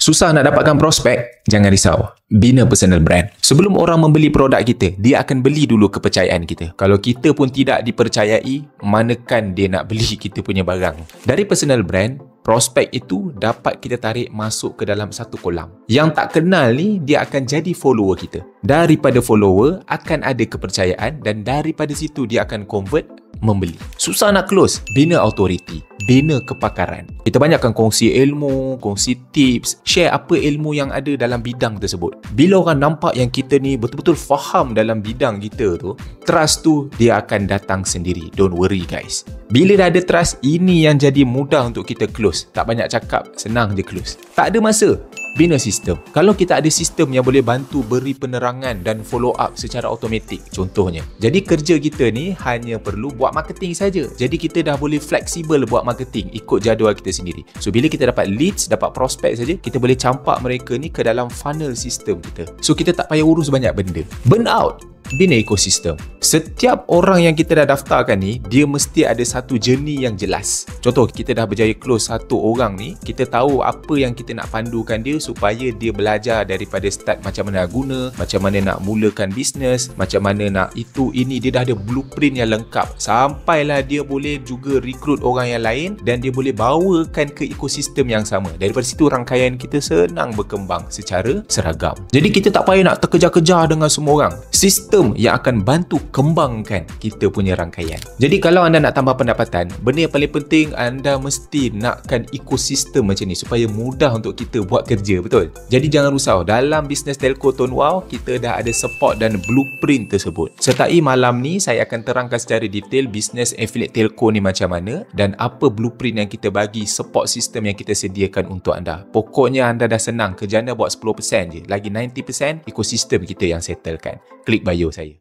Susah nak dapatkan prospek? Jangan risau. Bina personal brand. Sebelum orang membeli produk kita, dia akan beli dulu kepercayaan kita. Kalau kita pun tidak dipercayai, manakan dia nak beli kita punya barang? Dari personal brand, prospek itu dapat kita tarik masuk ke dalam satu kolam. Yang tak kenal ni, dia akan jadi follower kita. Daripada follower, akan ada kepercayaan dan daripada situ dia akan convert membeli. Susah nak close? Bina authority. Bina kepakaran. Kita banyakkan kongsi ilmu, kongsi tips, share apa ilmu yang ada dalam bidang tersebut. Bila orang nampak yang kita ni betul-betul faham dalam bidang kita tu, trust tu dia akan datang sendiri. Don't worry guys. Bila dah ada trust, ini yang jadi mudah untuk kita close. Tak banyak cakap, senang je close. Tak ada masa. Bina sistem. Kalau kita ada sistem yang boleh bantu beri penerangan dan follow up secara automatik, contohnya. Jadi kerja kita ni hanya perlu buat marketing saja. Jadi kita dah boleh fleksibel buat marketing ikut jadual kita sendiri. So bila kita dapat leads, dapat prospek saja, kita boleh campak mereka ni ke dalam funnel sistem kita. So kita tak payah urus banyak benda. Burn out. Bina ekosistem. Setiap orang yang kita dah daftarkan ni, dia mesti ada satu journey yang jelas. Contoh, kita dah berjaya close satu orang ni, kita tahu apa yang kita nak pandukan dia supaya dia belajar daripada start macam mana nak guna, macam mana nak mulakan bisnes, macam mana nak itu, ini. Dia dah ada blueprint yang lengkap. Sampailah dia boleh juga recruit orang yang lain dan dia boleh bawakan ke ekosistem yang sama. Daripada situ rangkaian kita senang berkembang secara seragam. Jadi kita tak payah nak terkejar-kejar dengan semua orang. Sistem yang akan bantu kembangkan kita punya rangkaian. Jadi kalau anda nak tambah pendapatan, benda yang paling penting anda mesti nakkan ekosistem macam ni supaya mudah untuk kita buat kerja, betul? Jadi jangan risau, dalam bisnes telco Tuan Wow, kita dah ada support dan blueprint tersebut. Sertai malam ni saya akan terangkan secara detail bisnes affiliate telco ni macam mana dan apa blueprint yang kita bagi, support sistem yang kita sediakan untuk anda. Pokoknya anda dah senang, kerjanya buat 10% je. Lagi 90% ekosistem kita yang settlekan. Klik bio saya.